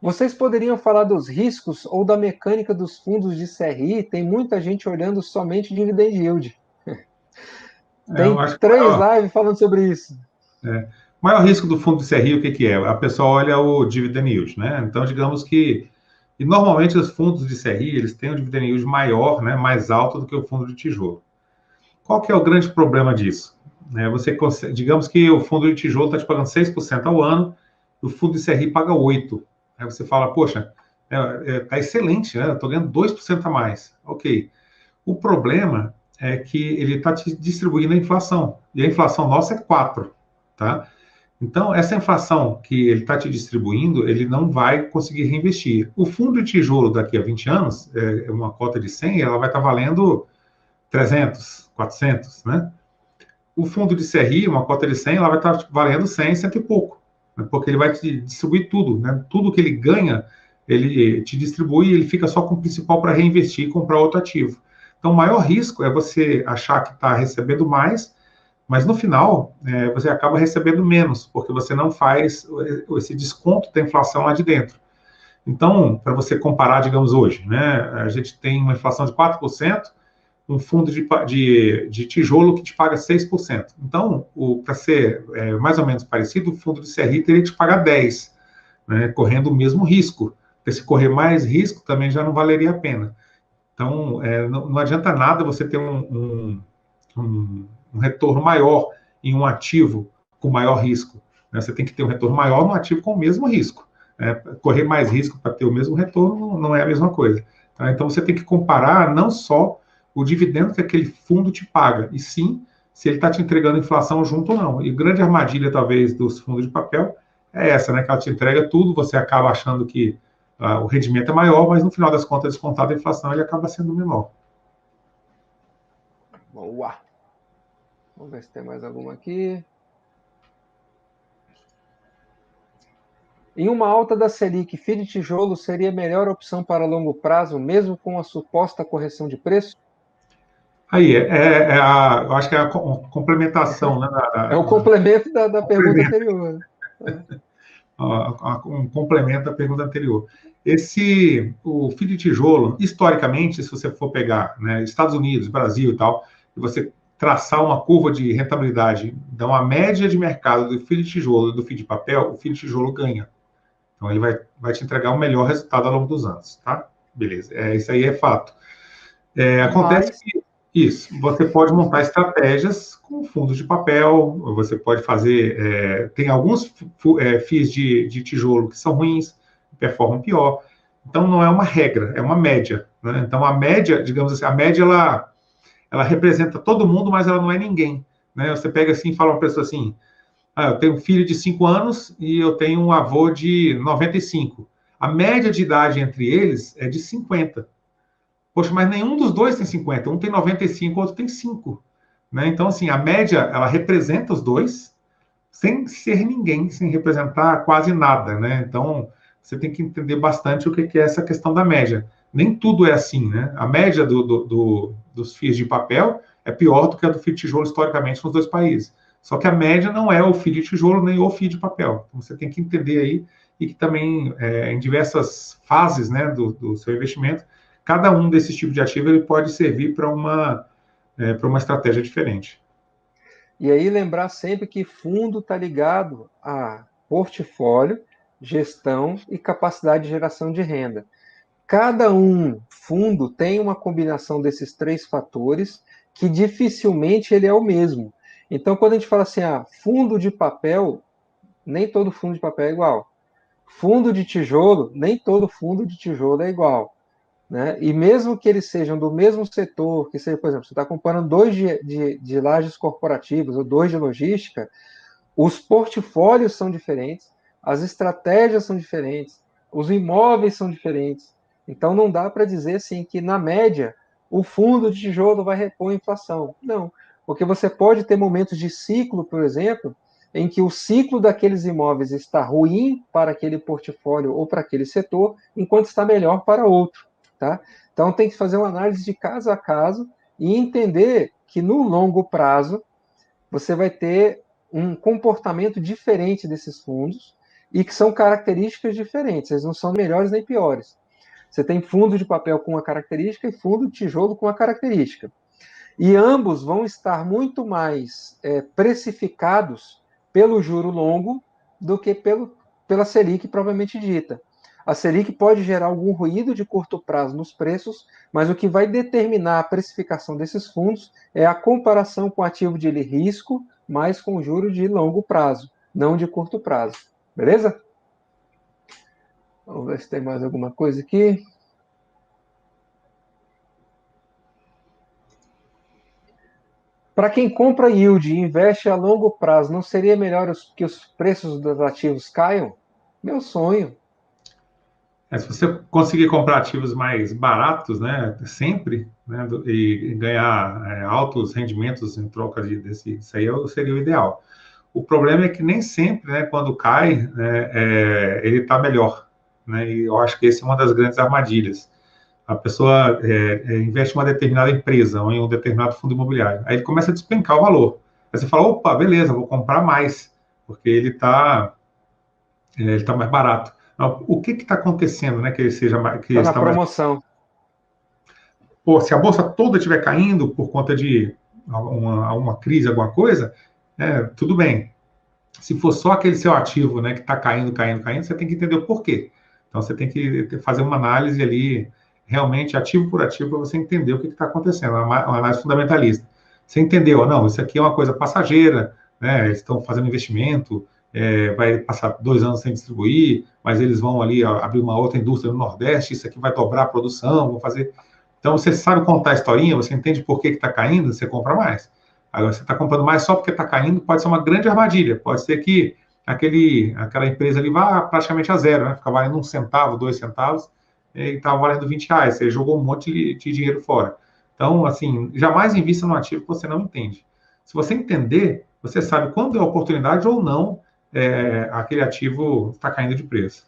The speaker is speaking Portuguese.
Vocês poderiam falar dos riscos ou da mecânica dos fundos de CRI? Tem muita gente olhando somente dividend yield. Eu Tem acho que 3 lives falando sobre isso. o maior risco do fundo de CRI, o que que é? A pessoa olha o dividend yield, né? Então, digamos que, e normalmente os fundos de CRI, eles têm um dividend yield maior, né, mais alto do que o fundo de tijolo. Qual que é o grande problema disso? Digamos que o fundo de tijolo está te pagando 6% ao ano, e o fundo de CRI paga 8%. Aí você fala, poxa, tá excelente, né? Eu estou ganhando 2% a mais. Ok. O problema é que ele está te distribuindo a inflação, e a inflação nossa é 4%, tá? Então, essa inflação que ele está te distribuindo, ele não vai conseguir reinvestir. O fundo de tijolo daqui a 20 anos, uma cota de 100, ela vai estar valendo 300, 400, né? O fundo de CRI, uma cota de 100, ela vai estar valendo 100, cento e pouco, né? Porque ele vai te distribuir tudo, né? Tudo que ele ganha, ele te distribui e ele fica só com o principal para reinvestir e comprar outro ativo. Então, o maior risco é você achar que está recebendo mais, mas no final, você acaba recebendo menos, porque você não faz esse desconto da inflação lá de dentro. Então, para você comparar, digamos, hoje, né, a gente tem uma inflação de 4%, um fundo de tijolo que te paga 6%. Então, para ser mais ou menos parecido, o fundo de CRI teria que te pagar 10%, né, correndo o mesmo risco. Porque se correr mais risco, também já não valeria a pena. Então, não adianta nada você ter um retorno maior em um ativo com maior risco. Né? Você tem que ter um retorno maior num ativo com o mesmo risco. Né? Correr mais risco para ter o mesmo retorno não é a mesma coisa. Tá? Então você tem que comparar não só o dividendo que aquele fundo te paga, e sim se ele está te entregando inflação junto ou não. E grande armadilha, talvez, dos fundos de papel é essa, né? Que ela te entrega tudo, você acaba achando que o rendimento é maior, mas no final das contas, descontada a inflação, ele acaba sendo menor. Boa. Vamos ver se tem mais alguma aqui. Em uma alta da Selic, FII de tijolo seria a melhor opção para longo prazo, mesmo com a suposta correção de preço? Aí, eu acho que é a complementação, né? É o complemento da pergunta anterior. Um complemento à pergunta anterior. O fio de tijolo, historicamente, se você for pegar, né, Estados Unidos, Brasil e tal, e você traçar uma curva de rentabilidade, dar uma média de mercado do fio de tijolo e do fio de papel, o fio de tijolo ganha. Então, ele vai te entregar o melhor resultado ao longo dos anos, tá? Beleza, isso aí é fato. Acontece Mas, que isso, você pode montar estratégias com fundos de papel, você pode fazer. Tem alguns FIIs de tijolo que são ruins, performam pior. Então, não é uma regra, é uma média. Né? Então, a média, digamos assim, a média ela representa todo mundo, mas ela não é ninguém. Né? Você pega assim e fala uma pessoa assim: eu tenho um filho de 5 anos e eu tenho um avô de 95. A média de idade entre eles é de 50. Poxa, mas nenhum dos dois tem 50. Um tem 95, o outro tem 5. Né? Então, assim, a média, ela representa os dois, sem ser ninguém, sem representar quase nada. Né? Então, você tem que entender bastante o que é essa questão da média. Nem tudo é assim. Né? A média dos FIIs de papel é pior do que a do FII de tijolo, historicamente, nos dois países. Só que a média não é o FII de tijolo nem o FII de papel. Então, você tem que entender aí e que também, em diversas fases, né, do seu investimento, cada um desses tipos de ativo ele pode servir para uma estratégia diferente. e aí lembrar sempre que fundo está ligado a portfólio, gestão e capacidade de geração de renda. Cada fundo tem uma combinação desses 3 fatores que dificilmente ele é o mesmo. Então, quando a gente fala assim, fundo de papel, nem todo fundo de papel é igual. Fundo de tijolo, nem todo fundo de tijolo é igual. Né? E mesmo que eles sejam do mesmo setor, que seja, por exemplo, você está comparando dois de lajes corporativas ou dois de logística, os portfólios são diferentes, as estratégias são diferentes, os imóveis são diferentes. Então não dá para dizer assim que, na média, o fundo de tijolo vai repor a inflação. Não, porque você pode ter momentos de ciclo, por exemplo, em que o ciclo daqueles imóveis está ruim para aquele portfólio ou para aquele setor, enquanto está melhor para outro. Tá? Então tem que fazer uma análise de caso a caso e entender que no longo prazo você vai ter um comportamento diferente desses fundos e que são características diferentes, eles não são melhores nem piores. Você tem fundo de papel com uma característica e fundo de tijolo com uma característica. E ambos vão estar muito mais precificados pelo juro longo do que pela Selic propriamente dita. A Selic pode gerar algum ruído de curto prazo nos preços, mas o que vai determinar a precificação desses fundos é a comparação com o ativo de risco mais com o juro de longo prazo, não de curto prazo. Beleza? Vamos ver se tem mais alguma coisa aqui. Para quem compra yield e investe a longo prazo, não seria melhor que os preços dos ativos caiam? Meu sonho. Se você conseguir comprar ativos mais baratos, né, sempre, né, e ganhar altos rendimentos em troca disso aí seria o ideal. O problema é que nem sempre, né, quando cai, né, ele está melhor, né, e eu acho que essa é uma das grandes armadilhas. A pessoa investe em uma determinada empresa ou em um determinado fundo imobiliário, aí ele começa a despencar o valor. Aí você fala, opa, beleza, vou comprar mais, porque ele tá mais barato. O que está acontecendo, né, que ele seja que Está na está mais... promoção. Pô, se a bolsa toda estiver caindo por conta de uma crise, alguma coisa, tudo bem. Se for só aquele seu ativo, né, que está caindo, você tem que entender o porquê. Então você tem que fazer uma análise ali, realmente ativo por ativo, para você entender o que está acontecendo, uma análise fundamentalista. Você entendeu? Não, isso aqui é uma coisa passageira, né? Eles estão fazendo investimento, vai passar 2 anos sem distribuir, mas eles vão ali abrir uma outra indústria no Nordeste, isso aqui vai dobrar a produção, vão fazer. Então você sabe contar a historinha, você entende por que está caindo, você compra mais. Agora, você está comprando mais só porque está caindo, pode ser uma grande armadilha. Pode ser que aquela empresa ali vá praticamente a zero, né? Fica valendo 1 centavo, 2 centavos, e estava valendo R$ 20. Você jogou um monte de dinheiro fora. Então, assim, jamais invista num ativo que você não entende. Se você entender, você sabe quando é oportunidade ou não aquele ativo está caindo de preço.